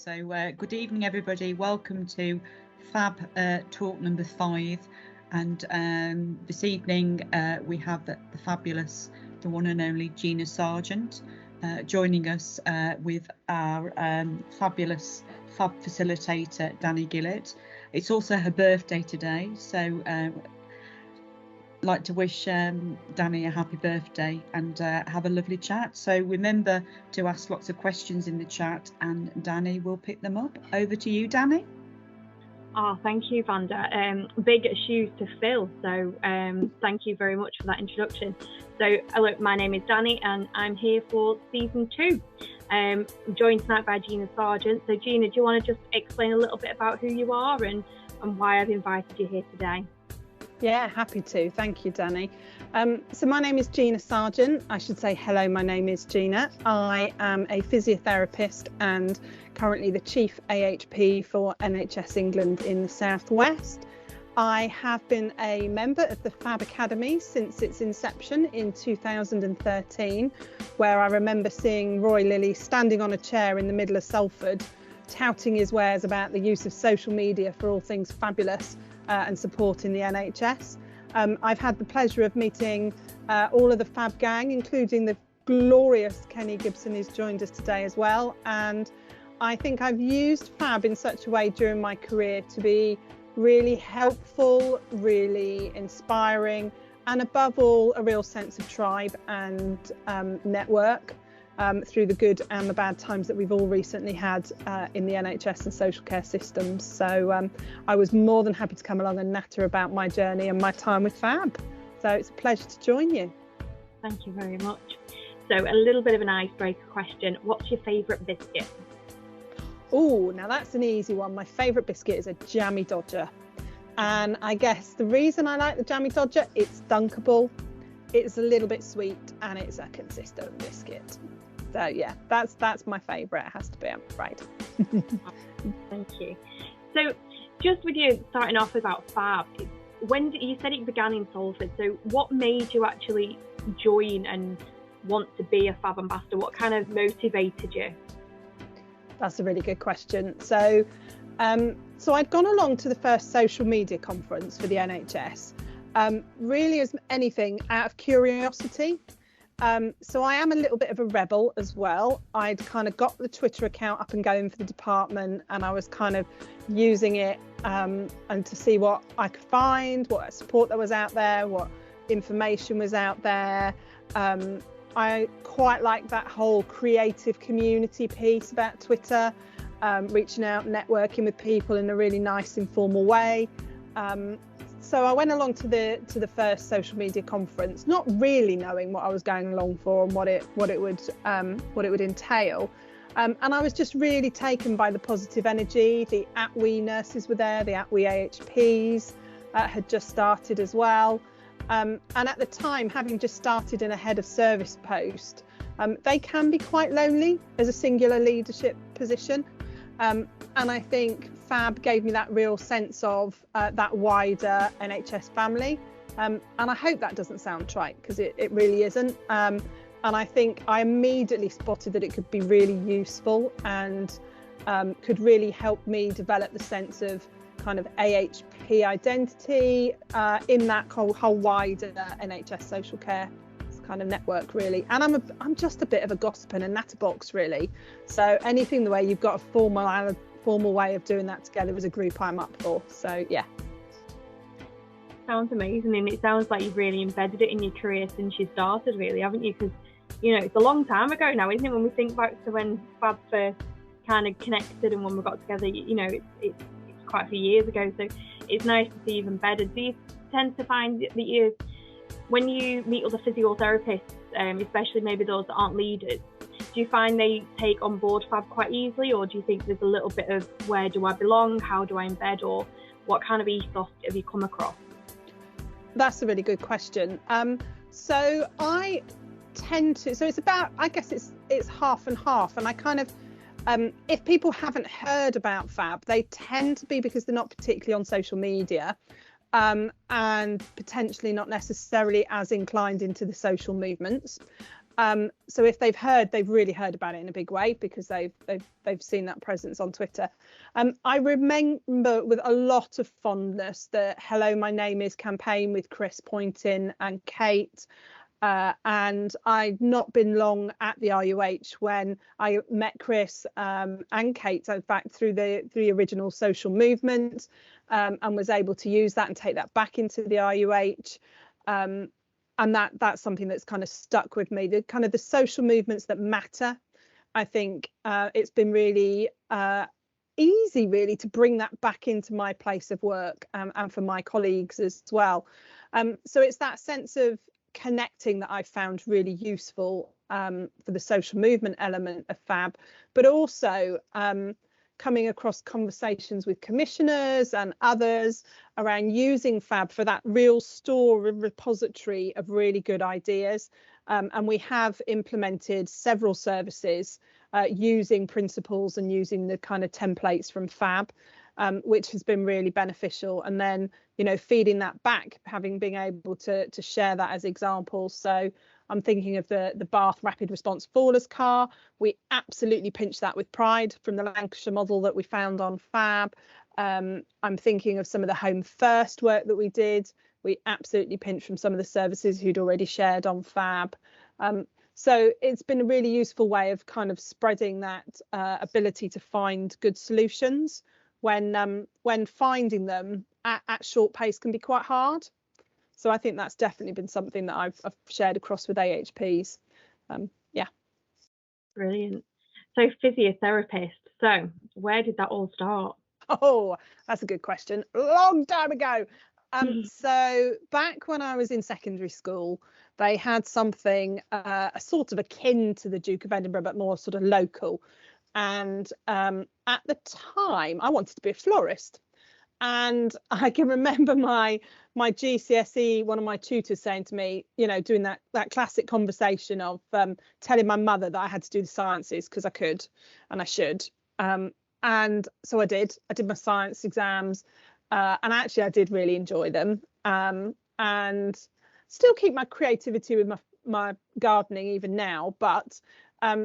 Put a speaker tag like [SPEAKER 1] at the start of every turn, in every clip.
[SPEAKER 1] So good evening, everybody. Welcome to Fab Talk number 5. And this evening we have the fabulous, the one and only Gina Sargeant joining us with our fabulous Fab facilitator, Danny Gillett. It's also her birthday today, so like to wish Danny a happy birthday and have a lovely chat. So remember to ask lots of questions in the chat and Danny will pick them up. Over to you, Danny.
[SPEAKER 2] Oh, thank you, Vanda. Big shoes to fill, so thank you very much for that introduction. So look, my name is Danny and I'm here for season 2. I'm joined tonight by Gina Sargeant. So Gina, do you want to just explain a little bit about who you are and why I've invited you here today?
[SPEAKER 3] Yeah, happy to. Thank you, Danny. So my name is Gina Sargeant. I should say hello, my name is Gina. I am a physiotherapist and currently the Chief AHP for NHS England in the South West. I have been a member of the Fab Academy since its inception in 2013, where I remember seeing Roy Lilly standing on a chair in the middle of Salford, touting his wares about the use of social media for all things fabulous and supporting the NHS. I've had the pleasure of meeting all of the Fab gang, including the glorious Kenny Gibson, who's joined us today as well. And I think I've used Fab in such a way during my career to be really helpful, really inspiring, and above all, a real sense of tribe and network through the good and the bad times that we've all recently had in the NHS and social care systems. So I was more than happy to come along and natter about my journey and my time with Fab. So it's a pleasure to join you.
[SPEAKER 2] Thank you very much. So a little bit of an icebreaker question. What's your favourite biscuit?
[SPEAKER 3] Oh, now that's an easy one. My favourite biscuit is a jammy dodger. And I guess the reason I like the jammy dodger, it's dunkable, it's a little bit sweet, and it's a consistent biscuit. So yeah, that's my favourite. It has to be, I'm afraid.
[SPEAKER 2] Thank you. So just with you starting off about Fab, when you said it began in Salford, so what made you actually join and want to be a Fab ambassador? What kind of motivated you?
[SPEAKER 3] That's a really good question. So I'd gone along to the first social media conference for the NHS, really as anything out of curiosity. So I am a little bit of a rebel as well. I'd kind of got the Twitter account up and going for the department, and I was kind of using it and to see what I could find, what support there was out there, what information was out there. I quite like that whole creative community piece about Twitter, reaching out, networking with people in a really nice informal way. So I went along to the first social media conference, not really knowing what I was going along for and what it would entail, and I was just really taken by the positive energy. The @we nurses were there, the @we AHPs had just started as well, and at the time, having just started in a head of service post, they can be quite lonely as a singular leadership position, and I think Fab gave me that real sense of that wider NHS family, and I hope that doesn't sound trite, because it really isn't, and I think I immediately spotted that it could be really useful and could really help me develop the sense of kind of AHP identity in that whole wider NHS social care kind of network, really. And I'm just a bit of a gossip and a natterbox, really, so anything the way you've got a formal way of doing that together as a group, I'm up for. So yeah,
[SPEAKER 2] sounds amazing, and it sounds like you've really embedded it in your career since you started, really, haven't you? Because it's a long time ago now, isn't it, when we think back to when Fab first kind of connected and when we got together. It's quite a few years ago, so it's nice to see you've embedded. Do you tend to find that when you meet other physiotherapists, especially maybe those that aren't leaders, do you find they take on board Fab quite easily, or do you think there's a little bit of where do I belong, how do I embed, or what kind of ethos have you come across?
[SPEAKER 3] That's a really good question. So I tend to, so it's about, I guess it's half and half, and I kind of, if people haven't heard about Fab, they tend to be because they're not particularly on social media, and potentially not necessarily as inclined into the social movements. So if they've really heard about it in a big way, because they've seen that presence on Twitter. I remember with a lot of fondness the Hello, My Name Is campaign with Chris Poynton and Kate. And I'd not been long at the RUH when I met Chris and Kate, in fact, through the original social movement, and was able to use that and take that back into the RUH. And that's something that's kind of stuck with me. The social movements that matter. I think it's been really easy, really, to bring that back into my place of work, and for my colleagues as well. So it's that sense of connecting that I found really useful for the social movement element of Fab, but also coming across conversations with commissioners and others around using Fab for that real store and repository of really good ideas. And we have implemented several services using principles and using the kind of templates from Fab, which has been really beneficial. And then, feeding that back, having been able to share that as examples. So I'm thinking of the Bath Rapid Response Fallers car. We absolutely pinched that with pride from the Lancashire model that we found on Fab. I'm thinking of some of the Home First work that we did. We absolutely pinched from some of the services who'd already shared on Fab. So it's been a really useful way of kind of spreading that ability to find good solutions when finding them at short pace can be quite hard. So I think that's definitely been something that I've shared across with AHPs. Yeah.
[SPEAKER 2] Brilliant. So physiotherapist. So where did that all start?
[SPEAKER 3] Oh, that's a good question. Long time ago. So back when I was in secondary school, they had something a sort of akin to the Duke of Edinburgh, but more sort of local. And at the time, I wanted to be a florist. And I can remember my GCSE, one of my tutors saying to me, doing that classic conversation of telling my mother that I had to do the sciences because I could and I should. And so I did my science exams, and actually I did really enjoy them, and still keep my creativity with my gardening even now. But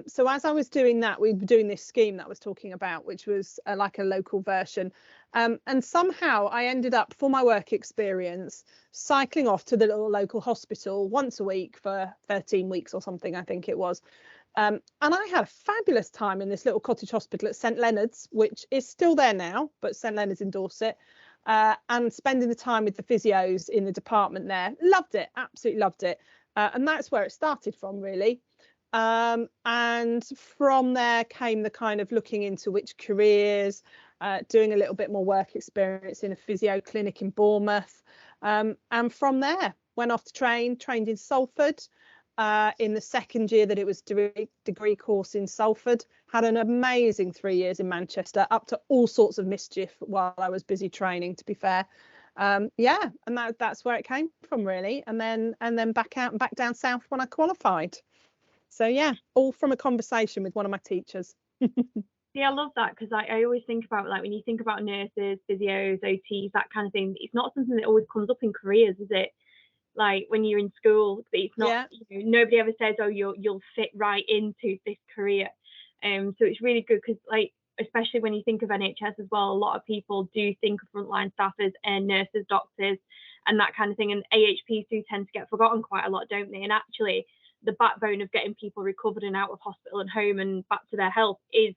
[SPEAKER 3] so as I was doing that, we were doing this scheme that I was talking about, which was like a local version. And somehow I ended up, for my work experience, cycling off to the little local hospital once a week for 13 weeks or something, I think it was. And I had a fabulous time in this little cottage hospital at St Leonard's, which is still there now, but St Leonard's in Dorset, and spending the time with the physios in the department there. Loved it, absolutely loved it. And that's where it started from, really. And from there came the kind of looking into which careers, doing a little bit more work experience in a physio clinic in Bournemouth. And from there went off to trained in Salford. In the second year that it was degree course in Salford, had an amazing 3 years in Manchester, up to all sorts of mischief while I was busy training, to be fair. Yeah, and that's where it came from, really. And then back out and back down south when I qualified. So yeah, all from a conversation with one of my teachers.
[SPEAKER 2] Yeah, I love that, because I always think about, like, when you think about nurses, physios, OTs, that kind of thing, it's not something that always comes up in careers, is it? Like when you're in school, it's not, nobody ever says, oh, you'll fit right into this career. So it's really good, because, like, especially when you think of NHS as well, a lot of people do think of frontline staffers and nurses, doctors, and that kind of thing. And AHPs do tend to get forgotten quite a lot, don't they? And actually, the backbone of getting people recovered and out of hospital and home and back to their health is,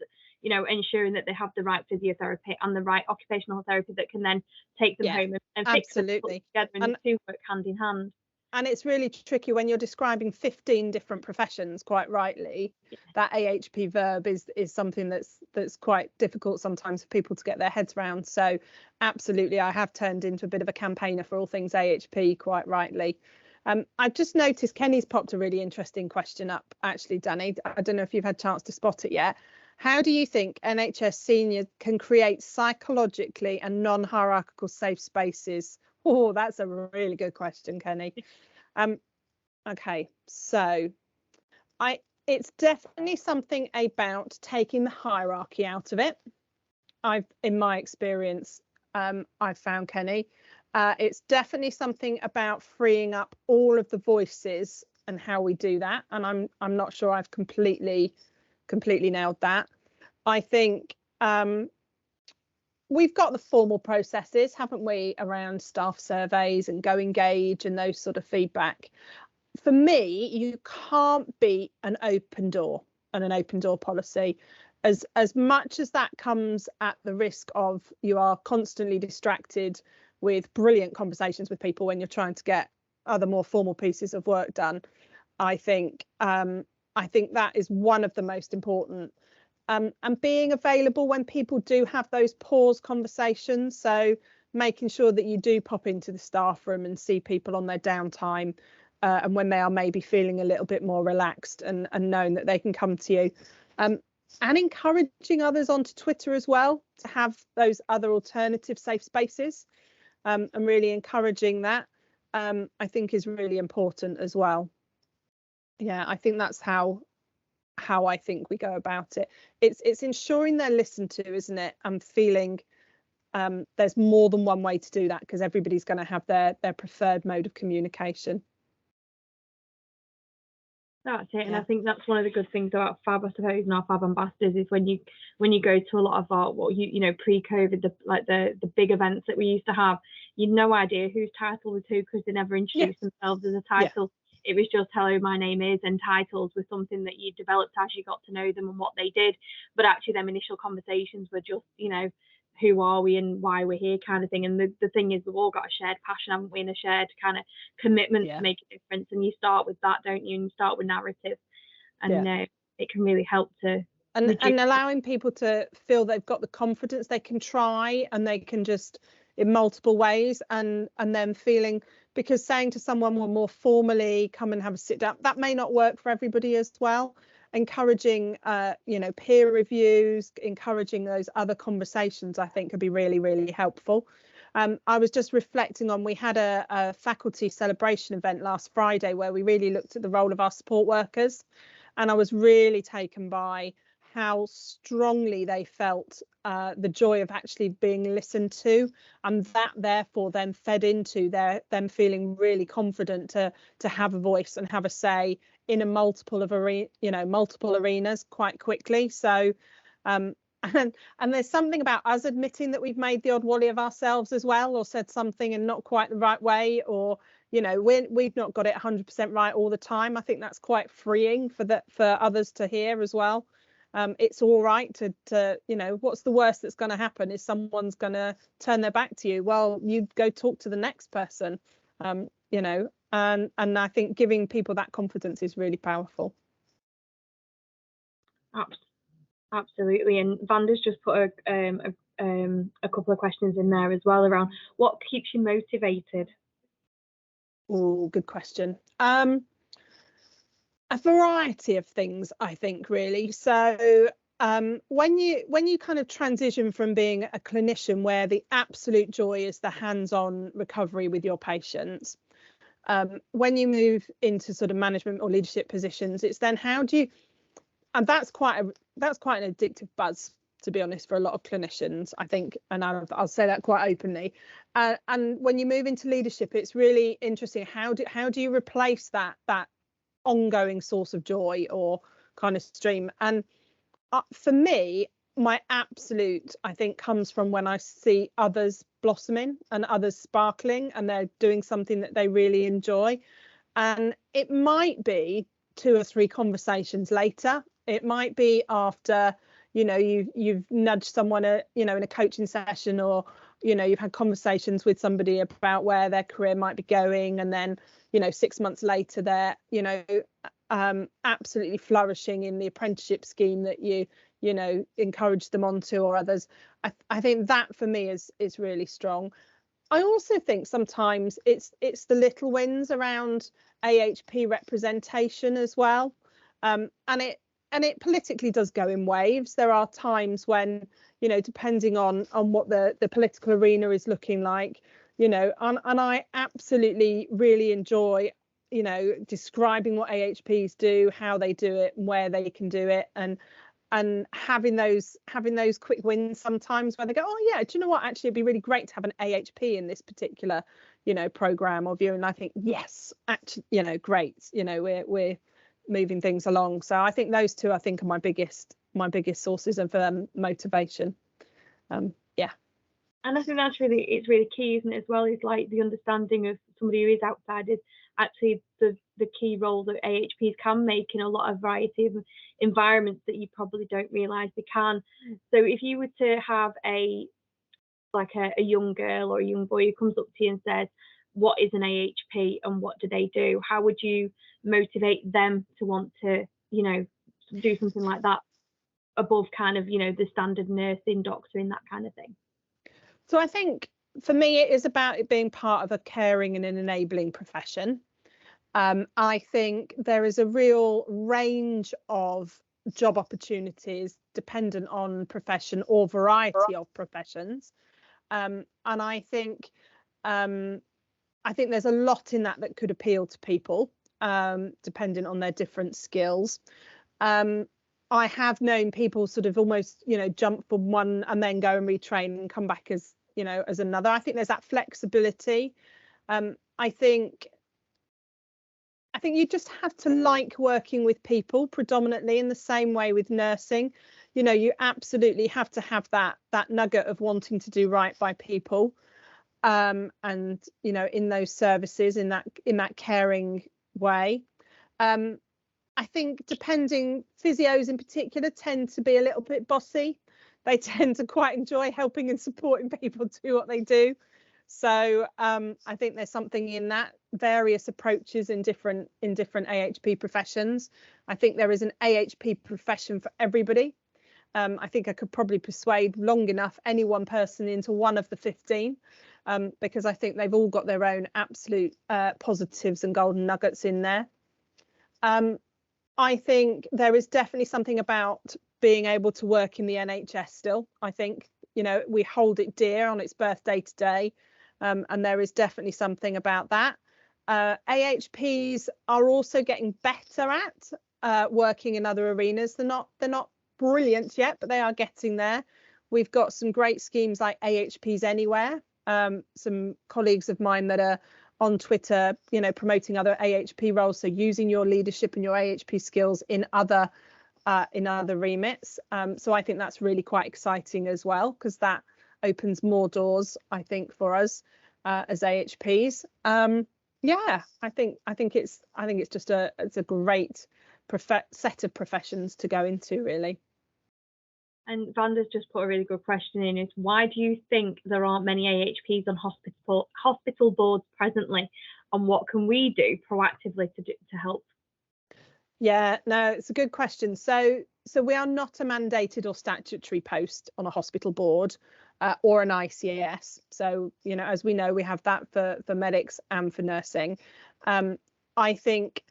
[SPEAKER 2] ensuring that they have the right physiotherapy and the right occupational therapy that can then take them home and fix them together, and the two work hand in hand.
[SPEAKER 3] And it's really tricky when you're describing 15 different professions, quite rightly. That AHP verb is something that's quite difficult sometimes for people to get their heads around. So absolutely, I have turned into a bit of a campaigner for all things AHP, quite rightly. I've just noticed Kenny's popped a really interesting question up, actually, Danny. I don't know if you've had a chance to spot it yet. How do you think NHS seniors can create psychologically and non-hierarchical safe spaces? Oh, that's a really good question, Kenny. Okay, so it's definitely something about taking the hierarchy out of it. In my experience, I've found, Kenny, it's definitely something about freeing up all of the voices and how we do that. And I'm not sure I've completely nailed that. I think we've got the formal processes, haven't we, around staff surveys and Go Engage and those sort of feedback. For me, you can't beat an open door and an open door policy. As much as that comes at the risk of you are constantly distracted with brilliant conversations with people when you're trying to get other more formal pieces of work done, I think that is one of the most important. And being available when people do have those pause conversations. So making sure that you do pop into the staff room and see people on their downtime and when they are maybe feeling a little bit more relaxed and knowing that they can come to you. And encouraging others onto Twitter as well to have those other alternative safe spaces, and really encouraging that, I think is really important as well. Yeah, I think that's how I think we go about it. It's ensuring they're listened to, isn't it? And feeling there's more than one way to do that, because everybody's going to have their preferred mode of communication.
[SPEAKER 2] That's it, and I think that's one of the good things about Fab, I suppose, and our Fab Ambassadors is when you go to a lot of our pre-COVID, the big events that we used to have, you'd no idea whose title was who because they never introduced themselves as a title. It was just hello, my name is, and titles were something that you developed as you got to know them and what they did. But actually, them initial conversations were just, who are we and why we're here kind of thing. And the thing is, we've all got a shared passion, haven't we, and a shared kind of commitment to make a difference. And you start with that, don't you? And you start with narrative, and it can really help to
[SPEAKER 3] and allowing people to feel they've got the confidence they can try and they can just in multiple ways, and then feeling, because saying to someone, well, more formally come and have a sit down, that may not work for everybody as well. Encouraging peer reviews, encouraging those other conversations, I think could be really, really helpful. I was just reflecting on, we had a faculty celebration event last Friday where we really looked at the role of our support workers, and I was really taken by how strongly they felt the joy of actually being listened to, and that therefore then fed into them feeling really confident to have a voice and have a say in multiple arenas quite quickly. So and there's something about us admitting that we've made the odd wally of ourselves as well, or said something in not quite the right way, or we've not got it 100% right all the time. I think that's quite freeing for others to hear as well. It's all right to what's the worst that's going to happen is someone's going to turn their back to you. Well, you go talk to the next person, and I think giving people that confidence is really powerful.
[SPEAKER 2] Absolutely. And Vanda's just put a couple of questions in there as well around what keeps you motivated.
[SPEAKER 3] Oh, good question. A variety of things, I think, really. So when you kind of transition from being a clinician where the absolute joy is the hands-on recovery with your patients, when you move into sort of management or leadership positions, it's then how do you, and that's quite an addictive buzz, to be honest, for a lot of clinicians, I think, and I'll say that quite openly. And when you move into leadership, it's really interesting. How do you replace that ongoing source of joy or kind of stream? And for me, my absolute, I think, comes from when I see others blossoming and others sparkling and they're doing something that they really enjoy. And it might be 2 or 3 conversations later. It might be after you've nudged someone in a coaching session, or you've had conversations with somebody about where their career might be going, and then 6 months later they're absolutely flourishing in the apprenticeship scheme that you encourage them onto, or others. I think that for me is really strong. I also think sometimes it's the little wins around AHP representation as well, and it politically does go in waves. There are times when, depending on what the political arena is looking like, and I absolutely really enjoy, describing what AHPs do, how they do it, and where they can do it. And and having those quick wins sometimes where they go, oh yeah, do you know what, actually it'd be really great to have an AHP in this particular, you know, program or view. And I think, yes, actually, you know, great, you know, we're moving things along. So I think those two, I think, are my biggest sources of motivation. Yeah.
[SPEAKER 2] And I think that's it's really key, isn't it, as well, is like the understanding of somebody who is outside is actually the key role that AHPs can make in a lot of variety of environments that you probably don't realise they can. So if you were to have a young girl or a young boy who comes up to you and says, what is an AHP and what do they do? How would you motivate them to want to, you know, do something like that above kind of, you know, the standard nursing, doctoring, that kind of thing?
[SPEAKER 3] So I think for me, it is about it being part of a caring and an enabling profession. I think there is a real range of job opportunities dependent on profession or variety of professions. And I think there's a lot in that could appeal to people, depending on their different skills. I have known people sort of almost, you know, jump from one and then go and retrain and come back as, you know, as another. I think there's that flexibility. I think you just have to like working with people predominantly, in the same way with nursing. You know, you absolutely have to have that nugget of wanting to do right by people, and, you know, in those services, in that caring way. I think physios in particular tend to be a little bit bossy. They tend to quite enjoy helping and supporting people do what they do. So I think there's something in that, various approaches in different AHP professions. I think there is an AHP profession for everybody. I think I could probably persuade long enough any one person into one of the 15, because I think they've all got their own absolute positives and golden nuggets in there. I think there is definitely something about being able to work in the NHS still. I think, you know, we hold it dear on its birthday today, and there is definitely something about that. AHPs are also getting better at working in other arenas. They're not brilliant yet, but they are getting there. We've got some great schemes like AHPs Anywhere. Some colleagues of mine that are on Twitter, you know, promoting other AHP roles, so using your leadership and your AHP skills in other remits. So I think that's really quite exciting as well, because that opens more doors, I think, for us as AHPs. Yeah, I think it's just a great set of professions to go into, really.
[SPEAKER 2] And Vanda's just put a really good question in, is why do you think there aren't many AHPs on hospital boards presently, and what can we do proactively to help? Yeah,
[SPEAKER 3] no, it's a good question. So we are not a mandated or statutory post on a hospital board or an ICAS. So, you know, as we know, we have that for medics and for nursing. I think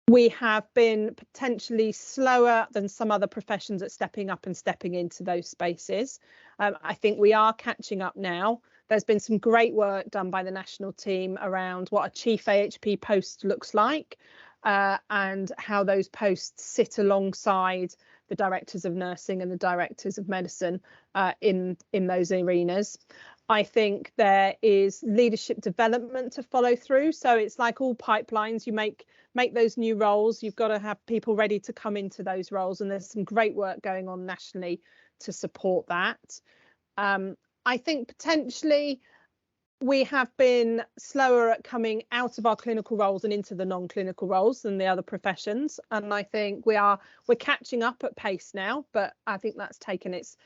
[SPEAKER 3] we have been potentially slower than some other professions at stepping up and stepping into those spaces. I think we are catching up now. There's been some great work done by the national team around what a chief AHP post looks like, and how those posts sit alongside the directors of nursing and the directors of medicine in those arenas. I think there is leadership development to follow through. So it's like all pipelines. You make those new roles, you've got to have people ready to come into those roles, and there's some great work going on nationally to support that. I think potentially we have been slower at coming out of our clinical roles and into the non-clinical roles than the other professions, and I think we're catching up at pace now, but I think that's taken its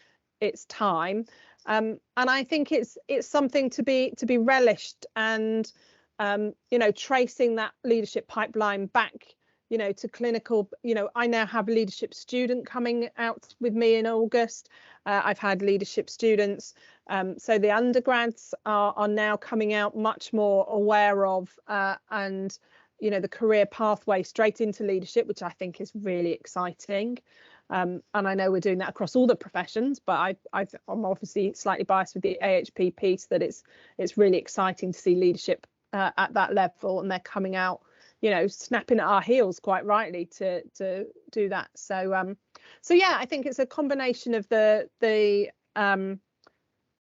[SPEAKER 3] time, and I think it's something to be relished, and you know, tracing that leadership pipeline back, you know, to clinical. You know, I now have a leadership student coming out with me in August. I've had leadership students, so the undergrads are now coming out much more aware of and, you know, the career pathway straight into leadership, which I think is really exciting. And I know we're doing that across all the professions, but I'm obviously slightly biased with the AHP piece, that it's really exciting to see leadership at that level, and they're coming out, you know, snapping at our heels quite rightly to do that. So So yeah, I think it's a combination of the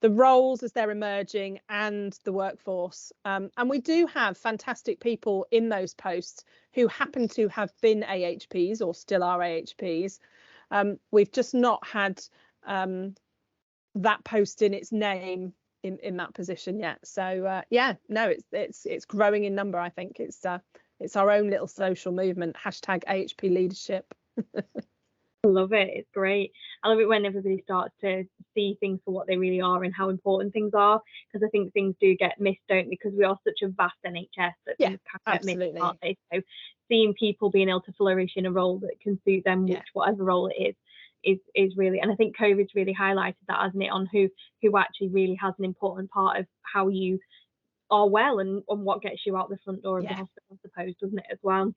[SPEAKER 3] roles as they're emerging and the workforce. And we do have fantastic people in those posts who happen to have been AHPs or still are AHPs. We've just not had that post in its name in that position yet. So yeah, no, it's growing in number. I think it's our own little social movement. #AHP leadership.
[SPEAKER 2] I love it. It's great. I love it when everybody starts to see things for what they really are and how important things are, because I think things do get missed, don't they? Because we are such a vast NHS that
[SPEAKER 3] Yeah,
[SPEAKER 2] things can get missed,
[SPEAKER 3] absolutely.
[SPEAKER 2] aren't they? So seeing people being able to flourish in a role that can suit them, which whatever role it is really, and I think COVID's really highlighted that, hasn't it, on who actually really has an important part of how you are well and what gets you out the front door of the hospital, I suppose, doesn't it, as well?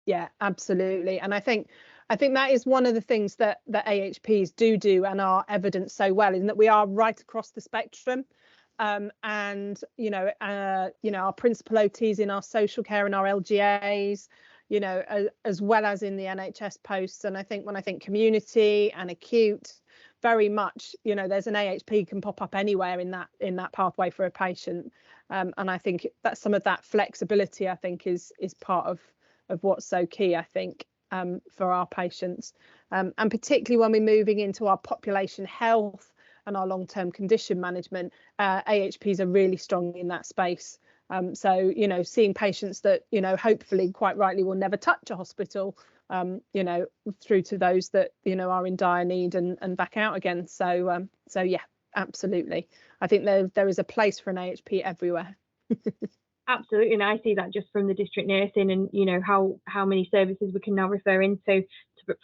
[SPEAKER 3] Yeah, absolutely. And I think that is one of the things that AHPs do and are evident so well, is that we are right across the spectrum. And our principal OTs in our social care and our LGAs, as well as in the NHS posts. And I think when I think community and acute, very much, there's an AHP can pop up anywhere in that pathway for a patient. And I think that some of that flexibility, I think, is part of what's so key, I think, for our patients, and particularly when we're moving into our population health and our long-term condition management. AHPs are really strong in that space. So seeing patients that hopefully quite rightly will never touch a hospital, through to those that are in dire need and back out again. So yeah, absolutely. I think there is a place for an AHP everywhere.
[SPEAKER 2] Absolutely, and I see that just from the district nursing, and how many services we can now refer into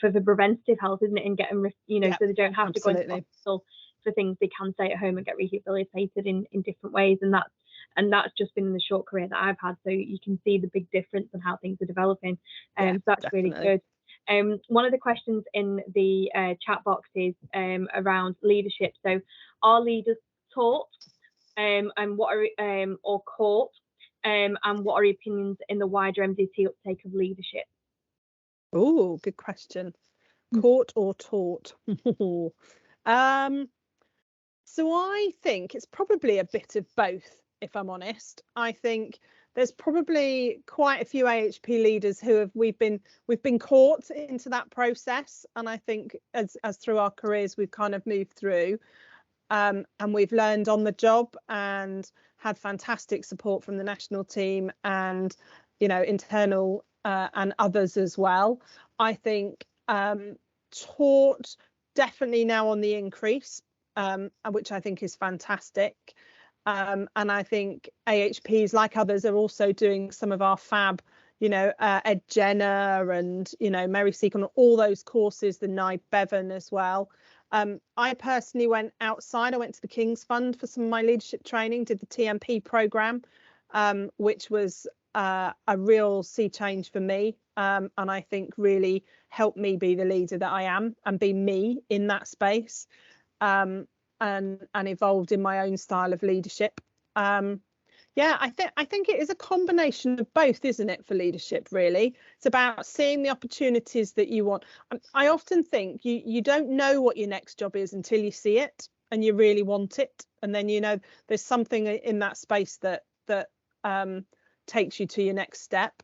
[SPEAKER 2] for the preventative health, isn't it, and get them, so they don't have to go into hospital for things. They can stay at home and get rehabilitated in different ways, and that's just been in the short career that I've had. So you can see the big difference and how things are developing, so that's definitely really good. One of the questions in the chat box is around leadership. So are leaders taught, and what are or caught? And what are your opinions in the wider MDT uptake of leadership?
[SPEAKER 3] Oh, good question. Caught or taught? So I think it's probably a bit of both, if I'm honest. I think there's probably quite a few AHP leaders who we've been caught into that process, and I think as through our careers we've kind of moved through. And we've learned on the job and had fantastic support from the national team and internal and others as well. I think taught definitely now on the increase, which I think is fantastic. And I think AHPs, like others, are also doing some of our Fab, Ed Jenner and Mary Seacon, all those courses, the NIBE Bevan as well. I personally went outside. I went to the King's Fund for some of my leadership training, did the TMP programme, which was a real sea change for me, and I think really helped me be the leader that I am and be me in that space, and evolved in my own style of leadership. Yeah, I think it is a combination of both, isn't it, for leadership, really? It's about seeing the opportunities that you want. I often think you don't know what your next job is until you see it and you really want it. And then, there's something in that space that takes you to your next step.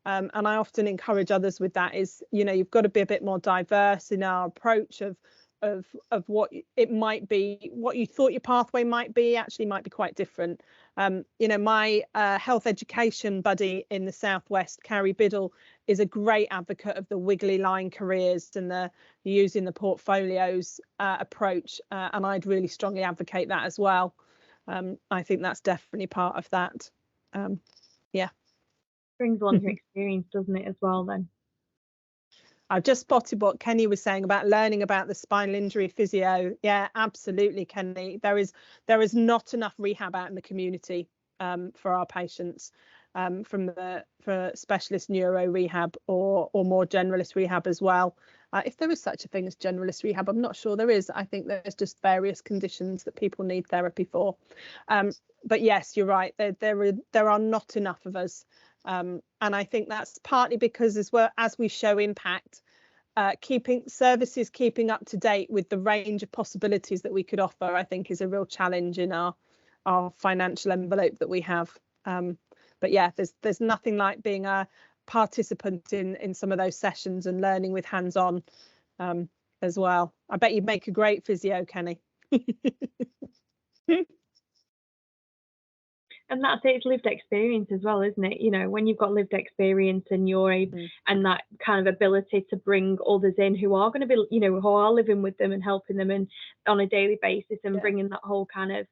[SPEAKER 3] And I often encourage others with that is, you've got to be a bit more diverse in our approach of what it might be. What you thought your pathway might be actually might be quite different. My health education buddy in the Southwest, Carrie Biddle, is a great advocate of the wiggly line careers and the using the portfolios approach, and I'd really strongly advocate that as well. I think that's definitely part of that. Yeah,
[SPEAKER 2] brings on your experience, doesn't it, as well then?
[SPEAKER 3] I've just spotted what Kenny was saying about learning about the spinal injury physio. Yeah, absolutely, Kenny. There is not enough rehab out in the community for our patients, for specialist neuro rehab or more generalist rehab as well. If there is such a thing as generalist rehab, I'm not sure there is. I think there's just various conditions that people need therapy for. But yes, you're right. There are not enough of us. And I think that's partly because as we show impact, keeping up to date with the range of possibilities that we could offer, I think, is a real challenge in our financial envelope that we have. But yeah, there's nothing like being a participant in some of those sessions and learning with hands-on as well. I bet you'd make a great physio, Kenny.
[SPEAKER 2] And that's it, it's lived experience as well, isn't it? You know, when you've got lived experience and you're able, and that kind of ability to bring others in who are going to be, you know, who are living with them and helping them and on a daily basis, and bringing that whole kind of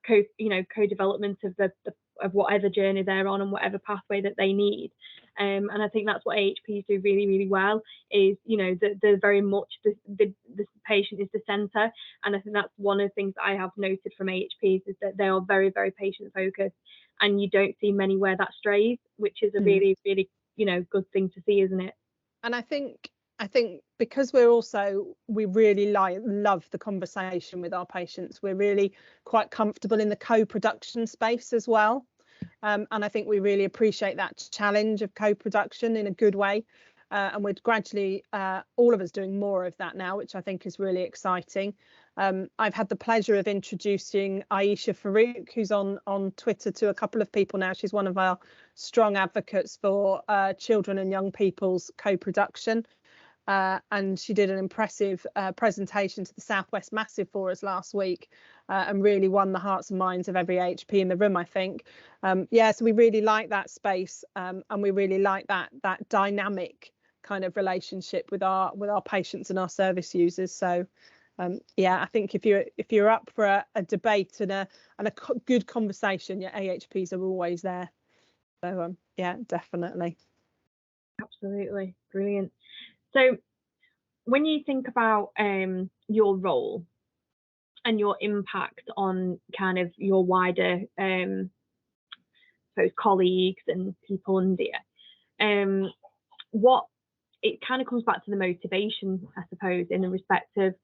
[SPEAKER 2] co-development of whatever journey they're on and whatever pathway that they need. And I think that's what AHPs do really, really well, is, you know, they're very much the patient is the centre. And I think that's one of the things I have noted from AHPs, is that they are very, very patient focused, and you don't see many where that strays, which is a really, really, you know, good thing to see, isn't it?
[SPEAKER 3] And I think because we really love the conversation with our patients, we're really quite comfortable in the co-production space as well. And I think we really appreciate that challenge of co-production in a good way. And we're gradually, all of us, doing more of that now, which I think is really exciting. I've had the pleasure of introducing Aisha Farouk, who's on Twitter, to a couple of people now. She's one of our strong advocates for children and young people's co-production. And she did an impressive presentation to the Southwest Massive for us last week, and really won the hearts and minds of every AHP in the room, I think. So we really like that space, and we really like that dynamic kind of relationship with our patients and our service users. So I think if you're up for a debate and a good conversation, your AHPs are always there. So definitely.
[SPEAKER 2] Absolutely, brilliant. So when you think about your role and your impact on kind of your wider colleagues and people under you, what it kind of comes back to the motivation, I suppose, in the respect of,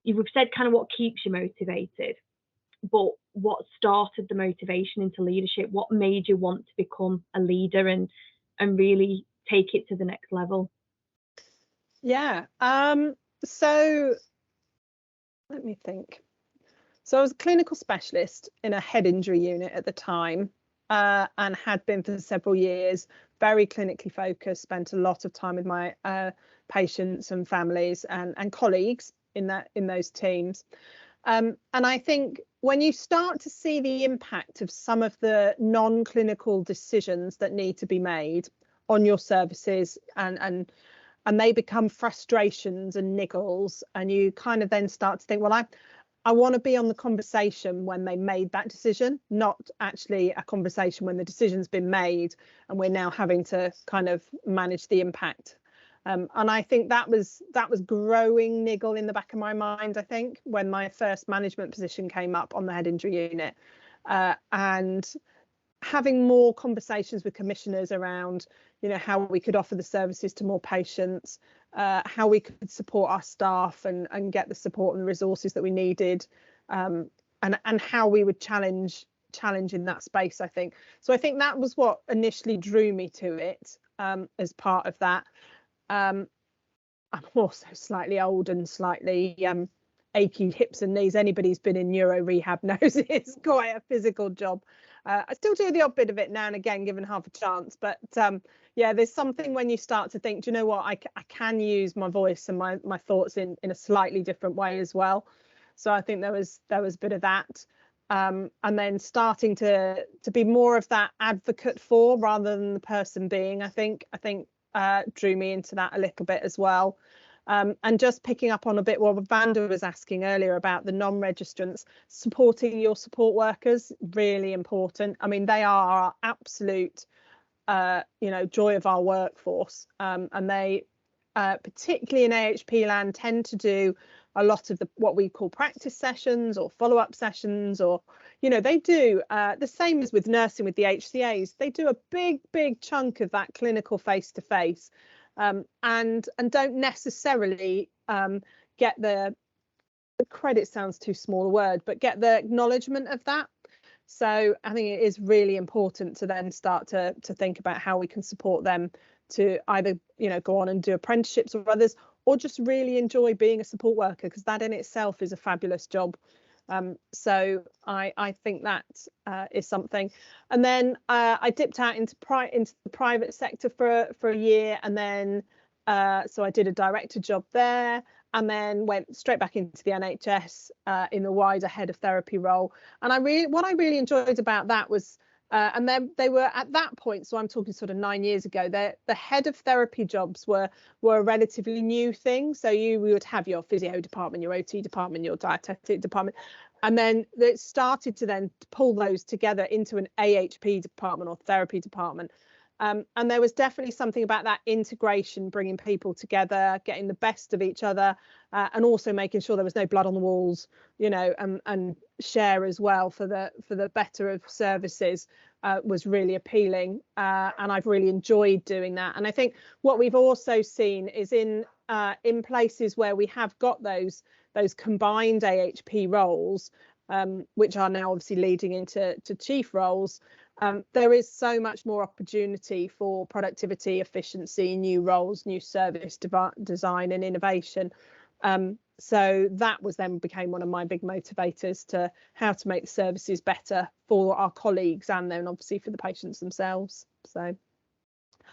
[SPEAKER 2] you've said kind of what keeps you motivated, but what started the motivation into leadership? What made you want to become a leader and really take it to the next level?
[SPEAKER 3] So let me think. So I was a clinical specialist in a head injury unit at the time, and had been for several years, very clinically focused, spent a lot of time with my patients and families and colleagues in those teams. And I think when you start to see the impact of some of the non-clinical decisions that need to be made on your services, and they become frustrations and niggles, and you kind of then start to think, well, I want to be on the conversation when they made that decision, not actually a conversation when the decision's been made and we're now having to kind of manage the impact. And I think that was growing niggle in the back of my mind, I think, when my first management position came up on the head injury unit, and having more conversations with commissioners around, you know, how we could offer the services to more patients, how we could support our staff and get the support and the resources that we needed, and how we would challenge in that space, I think. So I think that was what initially drew me to it, as part of that. I'm also slightly old and slightly achy hips and knees. Anybody who's been in neuro rehab knows it's quite a physical job. I still do the odd bit of it now and again, given half a chance. But there's something when you start to think, do you know what, I can use my voice and my thoughts in a slightly different way as well. So I think there was a bit of that. And then starting to be more of that advocate for, rather than the person being, I think drew me into that a little bit as well. And just picking up on a bit what Vanda was asking earlier about the non-registrants, supporting your support workers, really important. I mean, they are our absolute, joy of our workforce. And they, particularly in AHP land, tend to do a lot of what we call practice sessions or follow-up sessions, or, they do the same as with nursing with the HCAs. They do a big chunk of that clinical face-to-face. And don't necessarily get the credit, sounds too small a word, but get the acknowledgement of that. So I think it is really important to then start to think about how we can support them to either, you know, go on and do apprenticeships or others, or just really enjoy being a support worker, because that in itself is a fabulous job. So I think that is something. And then I dipped out into the private sector for a year, and then so I did a director job there, and then went straight back into the NHS in the wider head of therapy role. And what I really enjoyed about that was, and then they were at that point, so I'm talking sort of 9 years ago, the head of therapy jobs were a relatively new thing. So we would have your physio department, your OT department, your dietetic department, and then it started to then pull those together into an AHP department or therapy department. And there was definitely something about that integration, bringing people together, getting the best of each other, and also making sure there was no blood on the walls, you know, and share as well for the better of services was really appealing. And I've really enjoyed doing that. And I think what we've also seen is in places where we have got those combined AHP roles, which are now obviously leading into chief roles. There is so much more opportunity for productivity, efficiency, new roles, new service design and innovation. So that became one of my big motivators to how to make the services better for our colleagues and then obviously for the patients themselves. So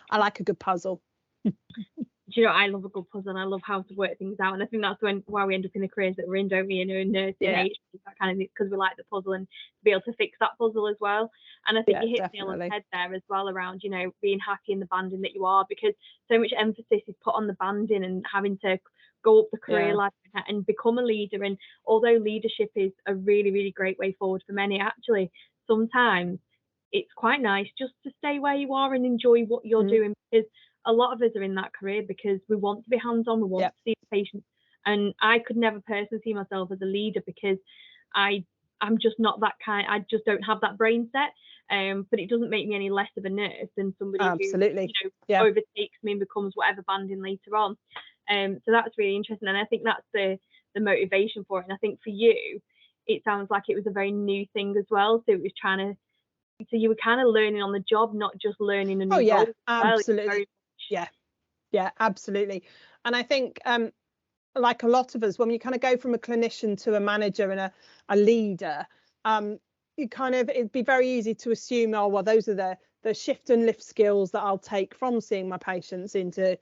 [SPEAKER 3] I like a good puzzle.
[SPEAKER 2] Do you know, I love a good puzzle and I love how to work things out, and I think that's why we end up in the careers that we're in, don't we? You know, in nursing, AHPs, that kind of thing, because we like the puzzle and to be able to fix that puzzle as well. And I think you hit the nail on the head there as well around, you know, being happy in the banding that you are, because so much emphasis is put on the banding and having to go up the career ladder and become a leader. And although leadership is a really, really great way forward for many, actually sometimes it's quite nice just to stay where you are and enjoy what you're doing, because a lot of us are in that career because we want to be hands-on, we want to see the patients. And I could never personally see myself as a leader because I'm just not that kind. I just don't have that brain set. But it doesn't make me any less of a nurse than somebody who, you know, overtakes me and becomes whatever banding later on. So that's really interesting, and I think that's the motivation for it. And I think for you, it sounds like it was a very new thing as well. So it was so you were kind of learning on the job, not just learning a new role.
[SPEAKER 3] Absolutely. Yeah, absolutely. And I think like a lot of us, when you kind of go from a clinician to a manager and a leader, it'd be very easy to assume, oh well, those are the shift and lift skills that I'll take from seeing my patients into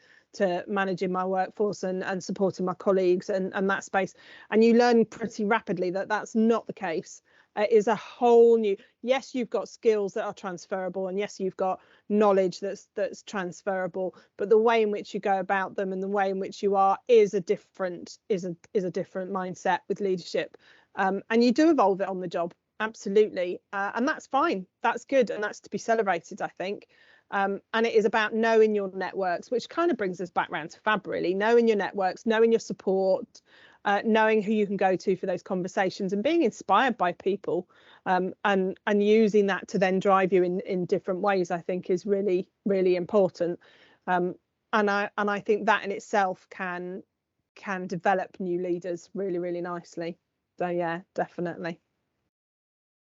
[SPEAKER 3] managing my workforce and supporting my colleagues and that space. And you learn pretty rapidly that that's not the case. It is a whole new, yes, you've got skills that are transferable, and yes, you've got knowledge that's transferable, but the way in which you go about them and the way in which you are is a different mindset with leadership. And you do evolve it on the job, absolutely, and that's fine, that's good, and that's to be celebrated, I think. And it is about knowing your networks, which kind of brings us back round to Fab, really. Knowing your networks, knowing your support, knowing who you can go to for those conversations, and being inspired by people, and using that to then drive you in different ways, I think is really, really important. And I think that in itself can develop new leaders really, really nicely. So yeah, definitely.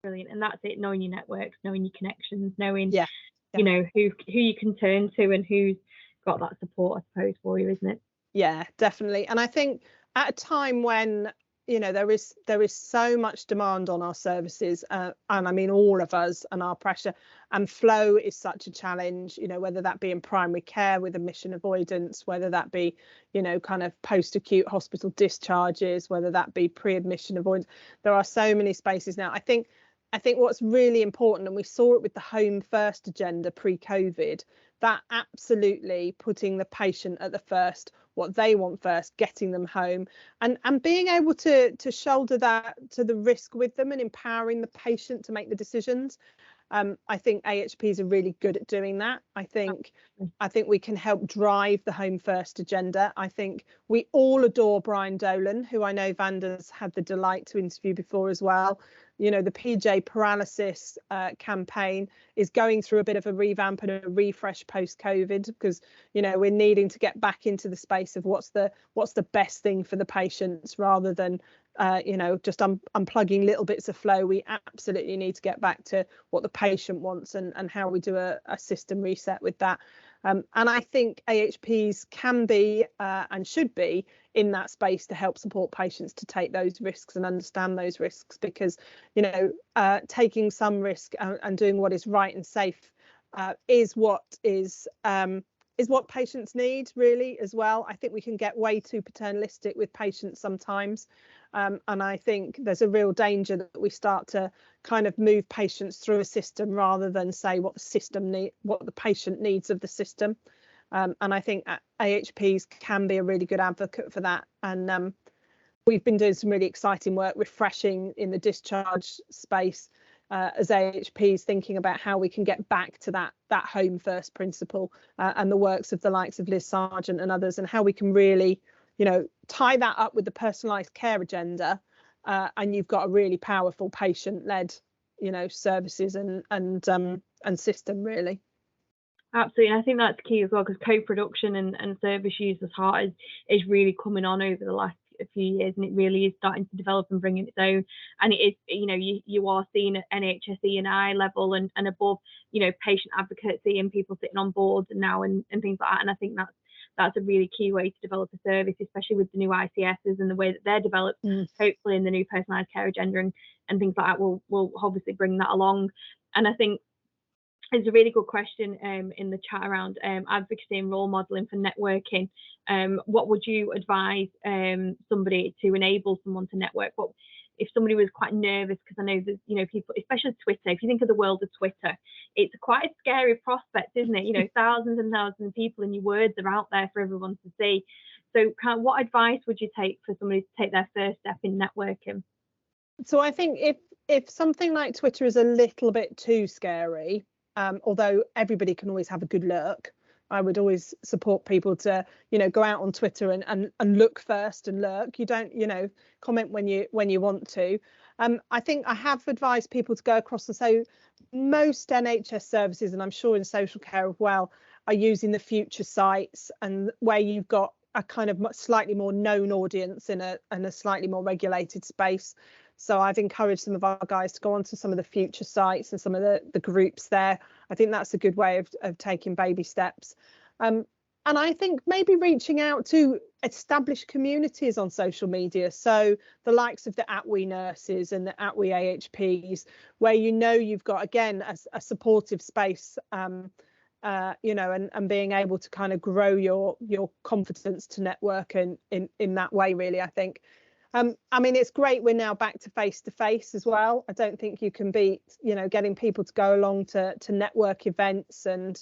[SPEAKER 2] Brilliant. And that's it, knowing your networks, knowing your connections, knowing you know who you can turn to and who's got that support, I suppose, for you, isn't it?
[SPEAKER 3] Yeah, definitely. And I think at a time when, you know, there is so much demand on our services, and I mean all of us, and our pressure, and flow is such a challenge, you know, whether that be in primary care with admission avoidance, whether that be, you know, kind of post-acute hospital discharges, whether that be pre-admission avoidance. There are so many spaces now. I think what's really important, and we saw it with the home first agenda pre-COVID, that absolutely putting the patient at the first, what they want first, getting them home, and being able to shoulder that to the risk with them and empowering the patient to make the decisions. I think AHPs are really good at doing that. I think we can help drive the home first agenda. I think we all adore Brian Dolan, who I know Vanda's had the delight to interview before as well. You know, the PJ paralysis campaign is going through a bit of a revamp and a refresh post-COVID, because, you know, we're needing to get back into the space of what's the best thing for the patients, rather than you know, just unplugging little bits of flow. We absolutely need to get back to what the patient wants and how we do a system reset with that. And I think AHPs can be and should be in that space to help support patients to take those risks and understand those risks, because, you know, taking some risk and doing what is right and safe is what patients need, really, as well. I think we can get way too paternalistic with patients sometimes, and I think there's a real danger that we start to kind of move patients through a system rather than say what the patient needs of the system. And I think AHPs can be a really good advocate for that. And we've been doing some really exciting work refreshing in the discharge space as AHPs, thinking about how we can get back to that home first principle, and the works of the likes of Liz Sargeant and others, and how we can really, you know, tie that up with the personalised care agenda, and you've got a really powerful patient-led, you know, services and system, really.
[SPEAKER 2] Absolutely, and I think that's key as well, because co-production and service use as heart is really coming on over the last few years, and it really is starting to develop and bring in its own. And it is, you know, you are seeing at NHSE and I level and above, you know, patient advocacy and people sitting on boards now and things like that. And I think that's a really key way to develop a service, especially with the new ICSs and the way that they're developed. Hopefully in the new personalised care agenda and things like that will obviously bring that along. And I think it's a really good question in the chat around advocacy and role modelling for networking. What would you advise somebody to enable someone to network? What if somebody was quite nervous? Because I know there's, you know, people, especially Twitter, if you think of the world of Twitter, it's quite a scary prospect, isn't it? You know, thousands and thousands of people and your words are out there for everyone to see. So what advice would you take for somebody to take their first step in networking?
[SPEAKER 3] So I think if something like Twitter is a little bit too scary, although everybody can always have a good look, I would always support people to, you know, go out on Twitter and look first and lurk. You don't, you know, comment when you want to. I think I have advised people to go across, and so most NHS services, and I'm sure in social care as well, are using the future sites, and where you've got a kind of slightly more known audience in a slightly more regulated space. So I've encouraged some of our guys to go onto some of the future sites and some of the groups there. I think that's a good way of taking baby steps. And I think maybe reaching out to established communities on social media. So the likes of the ATWE nurses and the ATWE AHPs, where, you know, you've got, again, a supportive space, you know, and being able to kind of grow your confidence to network in that way, really, I think. I mean, it's great we're now back to face as well. I don't think you can beat, you know, getting people to go along to network events, and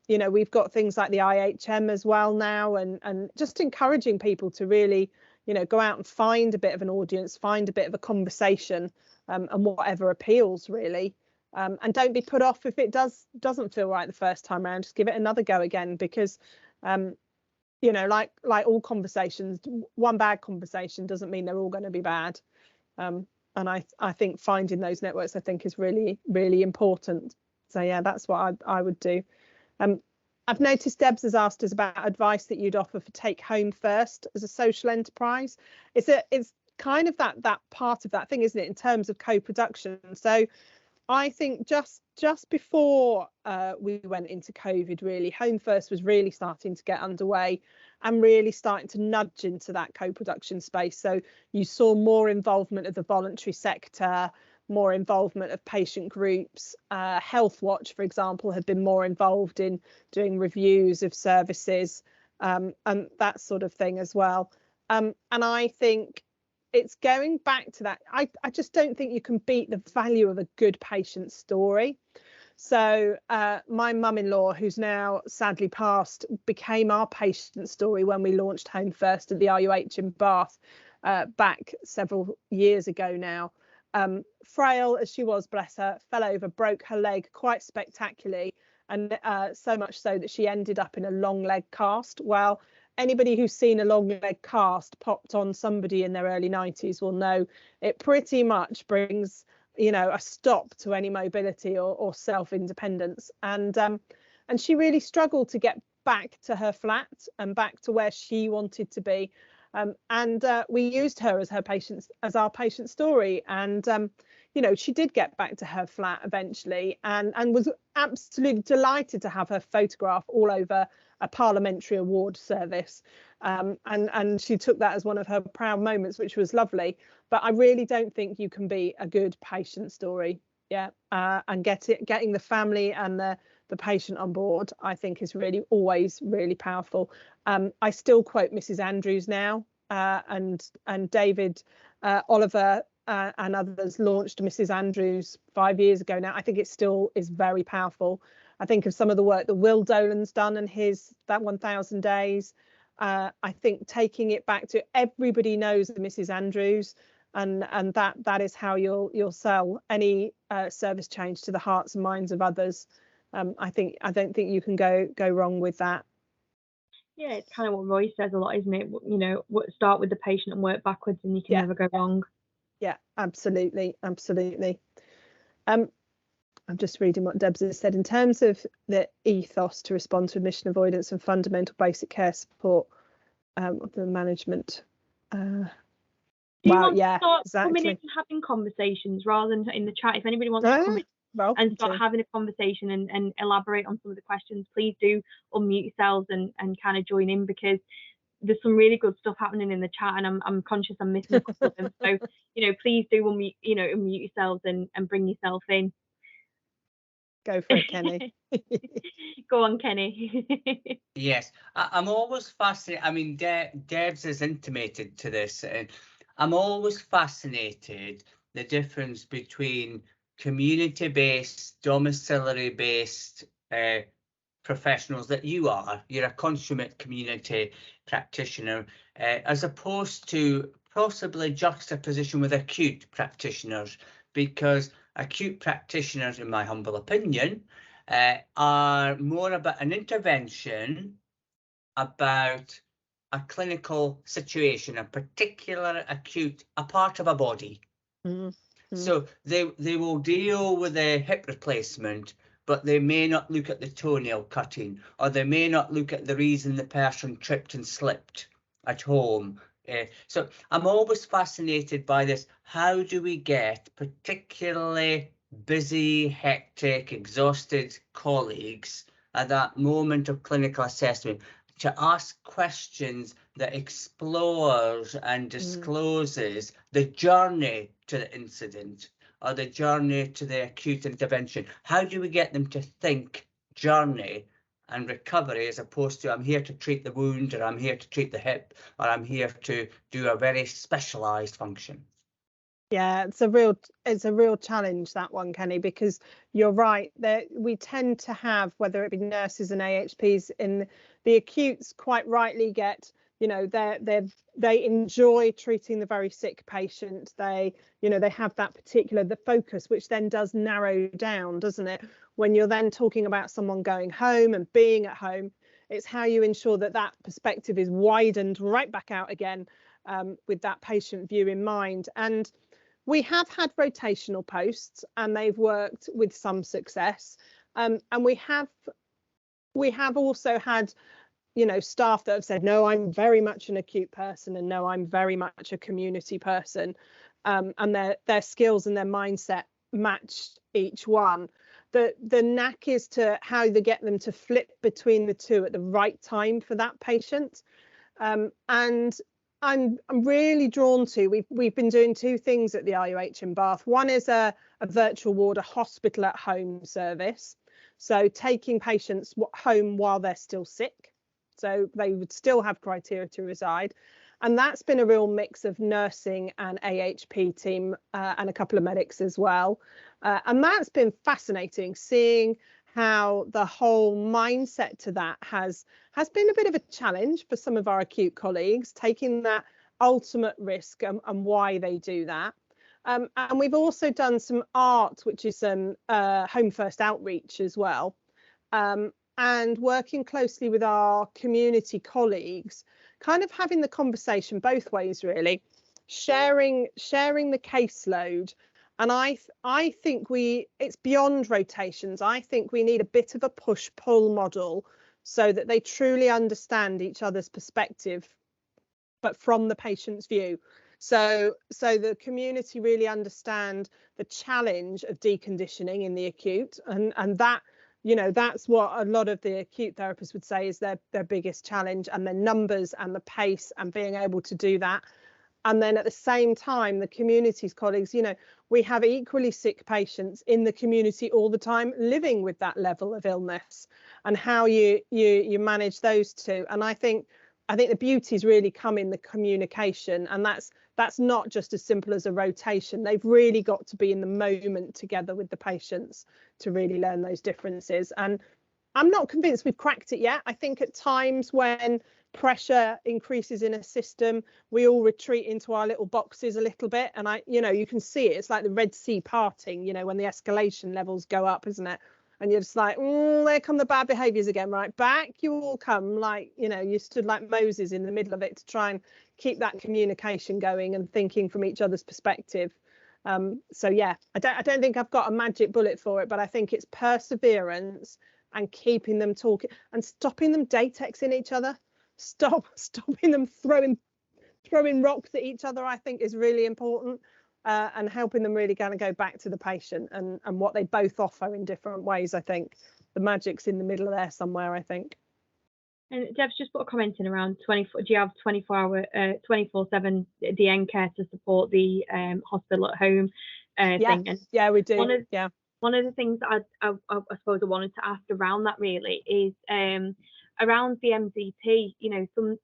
[SPEAKER 3] you know, we've got things like the IHM as well now, and just encouraging people to really, you know, go out and find a bit of an audience, find a bit of a conversation, and whatever appeals, really. And don't be put off if it doesn't feel right the first time around. Just give it another go again, because you know, like all conversations, one bad conversation doesn't mean they're all going to be bad. And I think finding those networks, I think, is really, really important. So yeah, that's what I would do. I've noticed Debs has asked us about advice that you'd offer for take home first as a social enterprise. It's kind of that part of that thing, isn't it, in terms of co-production? So I think just before we went into COVID, really, Home First was really starting to get underway and really starting to nudge into that co-production space. So you saw more involvement of the voluntary sector, more involvement of patient groups. Health Watch, for example, had been more involved in doing reviews of services, and that sort of thing as well. And I think it's going back to that. I just don't think you can beat the value of a good patient story. So my mum-in-law, who's now sadly passed, became our patient story when we launched Home First at the RUH in Bath back several years ago now. Frail as she was, bless her, fell over, broke her leg quite spectacularly, and so much so that she ended up in a long leg cast. Well, anybody who's seen a long leg cast popped on somebody in their early 90s will know it pretty much brings, you know, a stop to any mobility or self-independence. And she really struggled to get back to her flat and back to where she wanted to be. And we used her as our patient story. And she did get back to her flat eventually, and was absolutely delighted to have her photograph all over a parliamentary award service, and she took that as one of her proud moments, which was lovely. But I really don't think you can be a good patient story, and getting the family and the patient on board, I think, is really always really powerful. I still quote Mrs. Andrews now, and David Oliver and others launched Mrs. Andrews 5 years ago now. I think it still is very powerful. I think of some of the work that Will Dolan's done and that 1000 days. I think taking it back to everybody knows Mrs. Andrews, and that is how you'll sell any service change to the hearts and minds of others. I don't think you can go wrong with that.
[SPEAKER 2] Yeah, it's kind of what Roy says a lot, isn't it? Start with the patient and work backwards, and you can never go wrong.
[SPEAKER 3] Yeah, absolutely. I'm just reading what Debs has said in terms of the ethos to respond to admission avoidance and fundamental basic care support of the management.
[SPEAKER 2] Start coming in and having conversations rather than in the chat. If anybody wants to come in and start having a conversation and elaborate on some of the questions, please do unmute yourselves and kind of join in, because there's some really good stuff happening in the chat, and I'm conscious I'm missing a couple of them. So please do unmute yourselves and bring yourself in.
[SPEAKER 3] Go for it, Kenny.
[SPEAKER 2] Go on, Kenny.
[SPEAKER 4] Yes, I'm always fascinated. I mean, Debs has intimated to this, and I'm always fascinated the difference between community-based, domiciliary-based professionals that you're a consummate community practitioner, as opposed to possibly juxtaposition with acute practitioners, because acute practitioners, in my humble opinion, are more about an intervention, about a clinical situation, a particular acute, a part of a body. Mm-hmm. So they will deal with a hip replacement, but they may not look at the toenail cutting, or they may not look at the reason the person tripped and slipped at home. So I'm always fascinated by this. How do we get particularly busy, hectic, exhausted colleagues at that moment of clinical assessment to ask questions that explores and discloses the journey to the incident or the journey to the acute intervention? How do we get them to think journey and recovery, as opposed to I'm here to treat the wound, or I'm here to treat the hip, or I'm here to do a very specialized function?
[SPEAKER 3] Yeah, it's a real challenge, that one, Kenny, because you're right that we tend to have, whether it be nurses and AHPs in the acutes, quite rightly get, they enjoy treating the very sick patient. They have that the focus, which then does narrow down, doesn't it? When you're then talking about someone going home and being at home, it's how you ensure that perspective is widened right back out again, with that patient view in mind. And we have had rotational posts, and they've worked with some success. And we have also had, staff that have said, no, I'm very much an acute person, and no, I'm very much a community person. And their skills and their mindset match each one. The knack is to how they get them to flip between the two at the right time for that patient. And I'm really drawn to, we've been doing two things at the RUH in Bath. One is a virtual ward, a hospital at home service. So taking patients home while they're still sick. So they would still have criteria to reside. And that's been a real mix of nursing and AHP team, and a couple of medics as well. And that's been fascinating, seeing how the whole mindset to that has been a bit of a challenge for some of our acute colleagues, taking that ultimate risk and why they do that. And we've also done some ART, which is some home first outreach as well, and working closely with our community colleagues, kind of having the conversation both ways, really, sharing the caseload. And I think it's beyond rotations. I think we need a bit of a push-pull model so that they truly understand each other's perspective, but from the patient's view. So the community really understand the challenge of deconditioning in the acute, and that, you know, that's what a lot of the acute therapists would say is their biggest challenge, and the numbers and the pace and being able to do that. And then at the same time, the community's colleagues, you know, we have equally sick patients in the community all the time living with that level of illness, and how you manage those two. And I think the beauty's really come in the communication, and that's not just as simple as a rotation. They've really got to be in the moment together with the patients to really learn those differences. And I'm not convinced we've cracked it yet. I think at times when pressure increases in a system, we all retreat into our little boxes a little bit, and you know, you can see it. It's like the Red Sea parting, you know, when the escalation levels go up, isn't it? And you're just like, there come the bad behaviors again, right? Back you all come, like, you know, you stood like Moses in the middle of it to try and keep that communication going and thinking from each other's perspective. So yeah, I don't think I've got a magic bullet for it, but I think it's perseverance and keeping them talking and stopping them datexing each other. Stopping them throwing rocks at each other, I think, is really important, and helping them really kind of go back to the patient and what they both offer in different ways. I think the magic's in the middle of there somewhere, I think.
[SPEAKER 2] And Deb's just put a comment in around 24. Do you have 24/7 DN care to support the hospital at home thing? And
[SPEAKER 3] yeah, we do.
[SPEAKER 2] One of the things that I suppose I wanted to ask around that really is around the MDT. You know,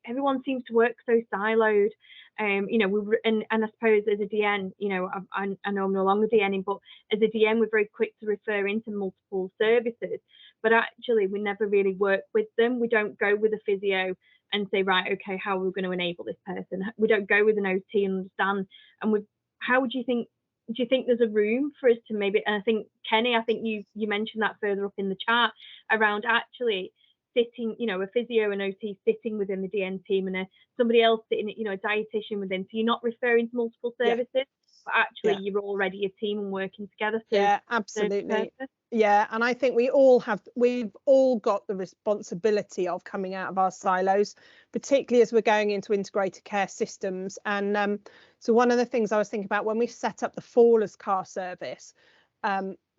[SPEAKER 2] everyone seems to work so siloed. You know, and I suppose as a DN, you know, I know I'm no longer DNing, but as a DN, we're very quick to refer into multiple services. But actually, we never really work with them. We don't go with a physio and say, right, okay, how are we going to enable this person? We don't go with an OT and understand. And how would you think? Do you think there's a room for us to maybe? And I think Kenny, I think you mentioned that further up in the chat around actually sitting, you know, a physio and OT sitting within the DN team, and somebody else sitting, you know, a dietitian within. So you're not referring to multiple services, but actually you're already a team and working together.
[SPEAKER 3] Yeah, absolutely. Yeah, and I think we've all got the responsibility of coming out of our silos, particularly as we're going into integrated care systems. And so one of the things I was thinking about when we set up the Fallers car service,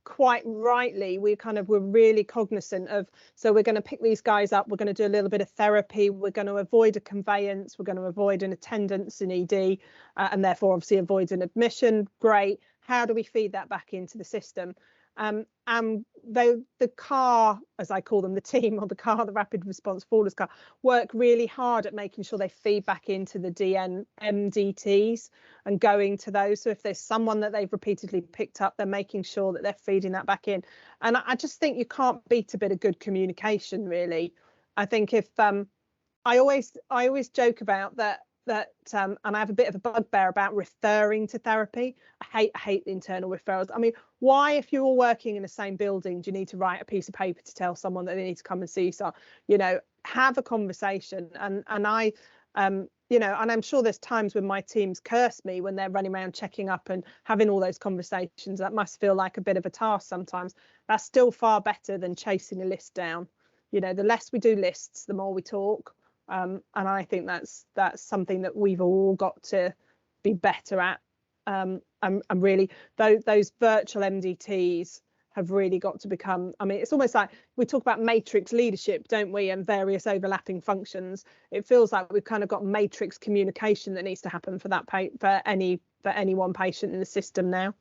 [SPEAKER 3] quite rightly, we're really cognizant of, so we're going to pick these guys up, we're going to do a little bit of therapy, we're going to avoid a conveyance, we're going to avoid an attendance in ED, and therefore obviously avoid an admission. Great. How do we feed that back into the system? Though the car, as I call them, the team, or the rapid response Fallers car, work really hard at making sure they feed back into the DN MDTs and going to those. So if there's someone that they've repeatedly picked up, they're making sure that they're feeding that back in. And I just think you can't beat a bit of good communication, really. I think if I always joke about that and I have a bit of a bugbear about referring to therapy. I hate the internal referrals. I mean, why, if you're all working in the same building, do you need to write a piece of paper to tell someone that they need to come and see you? So, you know, have a conversation. And I you know, and I'm sure there's times when my teams curse me when they're running around checking up and having all those conversations. That must feel like a bit of a task sometimes. That's still far better than chasing a list down. You know, the less we do lists, the more we talk. And I think that's something that we've all got to be better at. And really, those virtual MDTs have really got to become, I mean, it's almost like we talk about matrix leadership, don't we, and various overlapping functions. It feels like we've kind of got matrix communication that needs to happen for any one patient in the system now.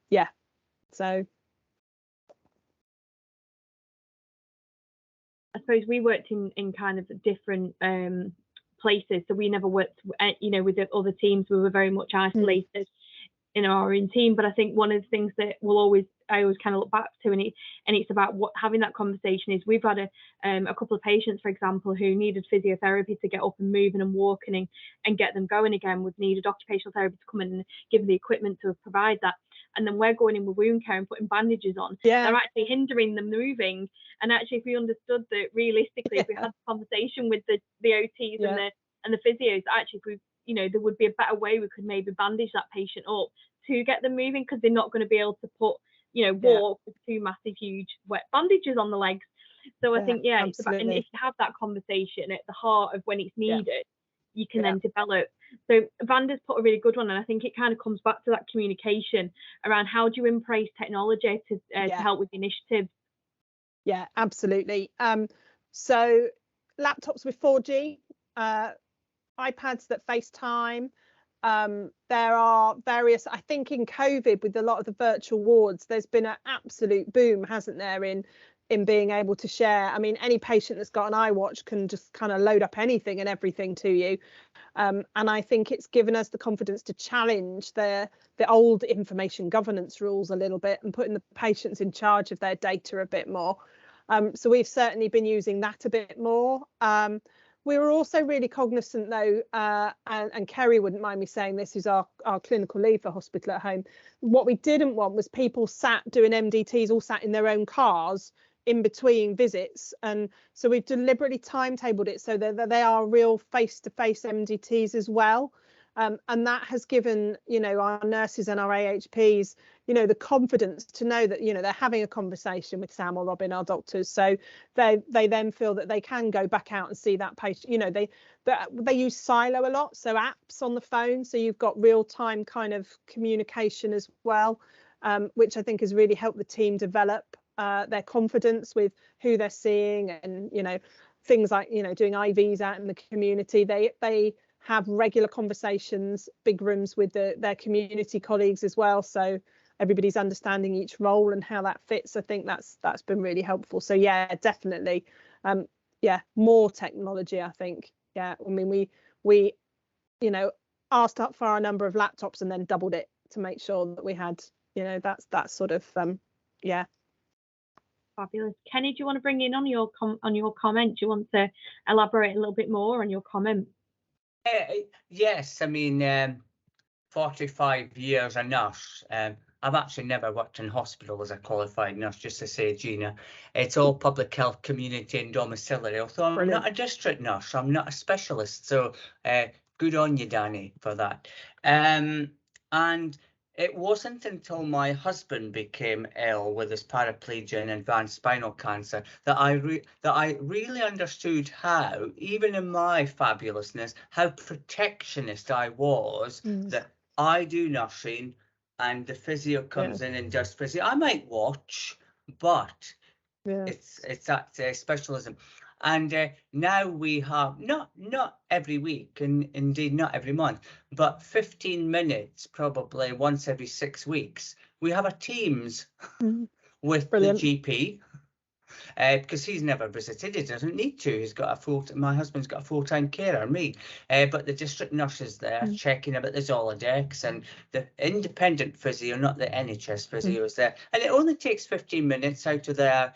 [SPEAKER 3] Yeah, so
[SPEAKER 2] I suppose we worked in kind of different places, so we never worked, you know, with the other teams. We were very much isolated in our own team. But I think one of the things that I always kind of look back to, and it's about having that conversation is, we've had a couple of patients, for example, who needed physiotherapy to get up and moving and walking and get them going again. We've needed occupational therapy to come in and give them the equipment to provide that. And then we're going in with wound care and putting bandages on. Yeah. They're actually hindering them moving. And actually, if we understood that realistically, if we had a conversation with the OTs and the physios, actually, if we, you know, there would be a better way we could maybe bandage that patient up to get them moving, because they're not going to be able to put, you know, walk with two massive, huge wet bandages on the legs. So I think, it's about, and if you have that conversation at the heart of when it's needed, you can then develop. So Vanda's put a really good one, and I think it kind of comes back to that communication around how do you embrace technology to help with initiatives.
[SPEAKER 3] Yeah, absolutely. So laptops with 4G, iPads that FaceTime. There are various, I think in COVID with a lot of the virtual wards, there's been an absolute boom, hasn't there, in being able to share. I mean, any patient that's got an iWatch can just kind of load up anything and everything to you. And I think it's given us the confidence to challenge the old information governance rules a little bit and putting the patients in charge of their data a bit more. So we've certainly been using that a bit more. We were also really cognizant though, and Kerry wouldn't mind me saying this, who's our clinical lead for Hospital at Home. What we didn't want was people sat doing MDTs all sat in their own cars in between visits, and so we've deliberately timetabled it so that they are real face-to-face MDTs as well, and that has given, you know, our nurses and our AHPs, you know, the confidence to know that, you know, they're having a conversation with Sam or Robin, our doctors, so they then feel that they can go back out and see that patient. You know, they use Silo a lot, so apps on the phone, so you've got real-time kind of communication as well, which I think has really helped the team develop their confidence with who they're seeing, and, you know, things like, you know, doing IVs out in the community. They have regular conversations, big rooms with their community colleagues as well, so everybody's understanding each role and how that fits. I think that's been really helpful. So yeah, definitely, yeah, more technology, I think. Yeah, I mean, we you know, asked up for our number of laptops and then doubled it to make sure that we had, you know, that's sort of yeah.
[SPEAKER 2] Fabulous. Kenny, do you want to bring in on your comment? Do you want to elaborate a little bit more on your comment?
[SPEAKER 4] Yes, I mean, 45 years a nurse. I've actually never worked in hospital as a qualified nurse, just to say, Gina. It's all public health, community and domiciliary. Although I'm not a district nurse, I'm not a specialist. So good on you, Danny, for that. And it wasn't until my husband became ill with his paraplegia and advanced spinal cancer that I really understood how, even in my fabulousness, how protectionist I was, that I do nursing and the physio comes in and does physio. I might watch, but it's that specialism. And now we have not every week, and indeed not every month, but 15 minutes, probably once every 6 weeks, we have a Teams with the GP, because he's never visited. He doesn't need to. He's got my husband's got a full-time carer, me, but the district nurse is there checking about the Zolodex, and the independent physio, not the NHS physio, is there, and it only takes 15 minutes out of their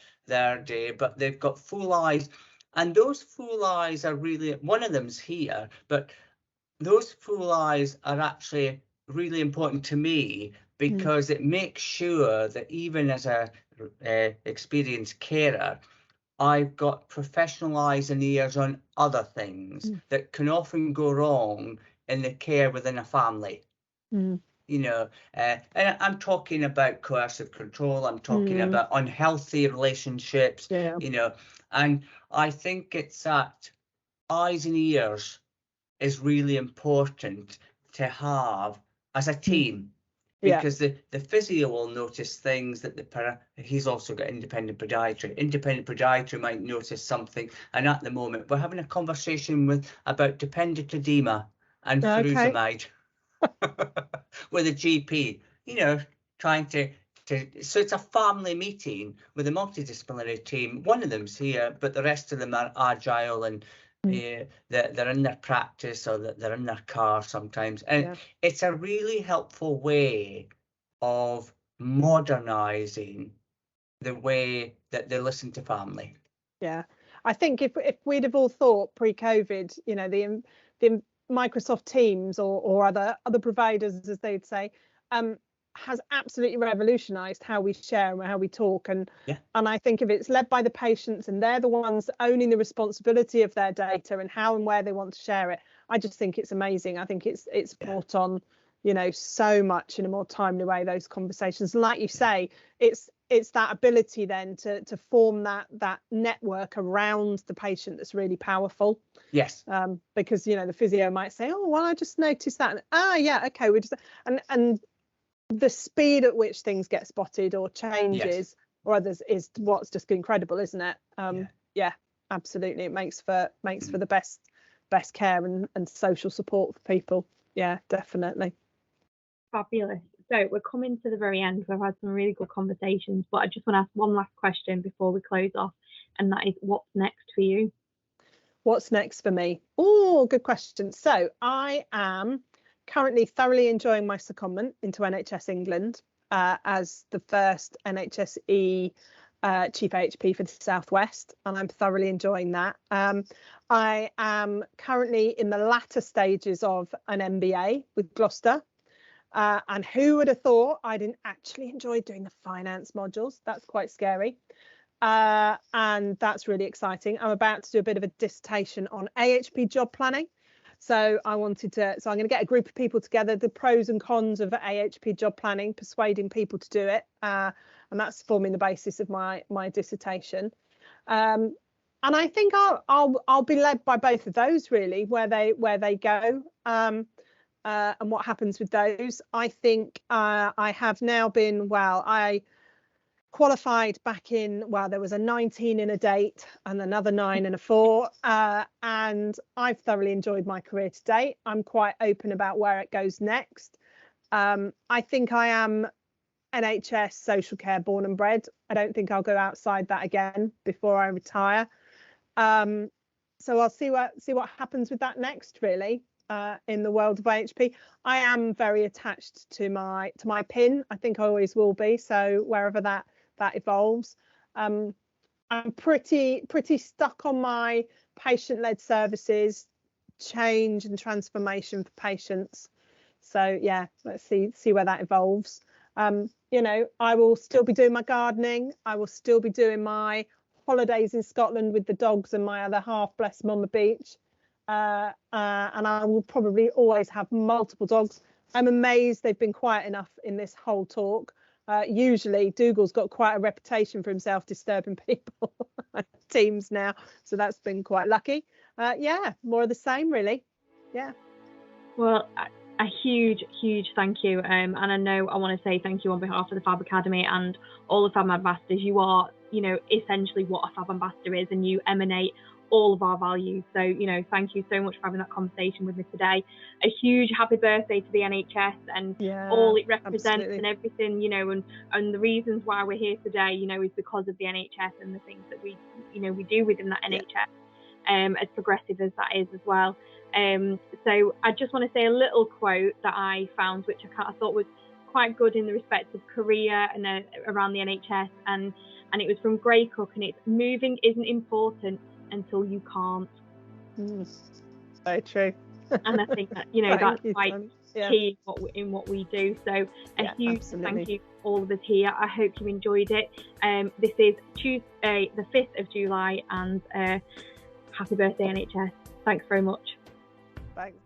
[SPEAKER 4] day, but they've got full eyes. And those full eyes are really, one of them's here, but those full eyes are actually really important to me, because it makes sure that even as a experienced carer, I've got professional eyes and ears on other things that can often go wrong in the care within a family. You know, and I'm talking about coercive control, I'm talking about unhealthy relationships, you know, and I think it's that eyes and ears is really important to have as a team, because the physio will notice things that he's also got independent podiatry. Independent podiatry might notice something, and at the moment we're having a conversation about dependent edema and furosemide. With a GP, you know, trying to so it's a family meeting with a multidisciplinary team. One of them's here, but the rest of them are agile, and they're in their practice, or they're in their car sometimes, and it's a really helpful way of modernizing the way that they listen to family.
[SPEAKER 3] Yeah, I think if we'd have all thought pre-COVID, you know, the Microsoft Teams or other providers, as they'd say, has absolutely revolutionized how we share and how we talk, and I think if it's led by the patients and they're the ones owning the responsibility of their data and how and where they want to share it, I just think it's amazing. I think it's brought on you know, so much in a more timely way, those conversations. And like you say, it's that ability then to form that network around the patient that's really powerful.
[SPEAKER 4] Yes.
[SPEAKER 3] Because, you know, the physio might say, oh, well, I just noticed that. And, yeah, okay, we just and the speed at which things get spotted or changes or others is what's just incredible, isn't it? Yeah, absolutely. It makes for the best care and social support for people. Yeah, definitely.
[SPEAKER 2] Fabulous. So we're coming to the very end. We've had some really good conversations, but I just want to ask one last question before we close off, and that is, what's next for you?
[SPEAKER 3] What's next for me? Oh, good question. So I am currently thoroughly enjoying my secondment into NHS England as the first NHSE Chief AHP for the Southwest, and I'm thoroughly enjoying that. I am currently in the latter stages of an MBA with Gloucester. And who would have thought I didn't actually enjoy doing the finance modules? That's quite scary. And that's really exciting. I'm about to do a bit of a dissertation on AHP job planning. So I'm going to get a group of people together, the pros and cons of AHP job planning, persuading people to do it. And that's forming the basis of my dissertation. And I think I'll be led by both of those, really, where they go. And what happens with those. I think I have now been, I qualified back in, there was a 19 in a date and another 9 and a 4. And I've thoroughly enjoyed my career to date. I'm quite open about where it goes next. I think I am NHS social care born and bred. I don't think I'll go outside that again before I retire. So I'll see what happens with that next, really. In the world of AHP, I am very attached to my PIN. I think I always will be. So wherever that evolves, I'm pretty stuck on my patient-led services, change and transformation for patients. So yeah, let's see where that evolves. You know, I will still be doing my gardening. I will still be doing my holidays in Scotland with the dogs and my other half, bless Mama Beach. And I will probably always have multiple dogs. I'm amazed they've been quiet enough in this whole talk. Usually Dougal's got quite a reputation for himself disturbing people on Teams now, so that's been quite lucky. Yeah, more of the same, really. Yeah.
[SPEAKER 2] Well, a huge thank you, and I know I want to say thank you on behalf of the Fab Academy and all the Fab Ambassadors. You are, you know, essentially what a Fab Ambassador is, and you emanate all of our values. So, you know, thank you so much for having that conversation with me today. A huge happy birthday to the NHS and all it represents, absolutely. And everything, you know, and the reasons why we're here today, you know, is because of the NHS and the things that we do within that NHS, as progressive as that is as well. So I just want to say a little quote that I found, which I thought was quite good in the respect of career and around the NHS, and it was from Gray Cook, and it's, moving isn't important until you can't.
[SPEAKER 3] Very true.
[SPEAKER 2] And I think that, you know, that's quite key in what we do. So a huge thank you to all of us here. I hope you enjoyed it. This is Tuesday the 5th of July, and happy birthday NHS. Thanks very much.
[SPEAKER 3] Thanks.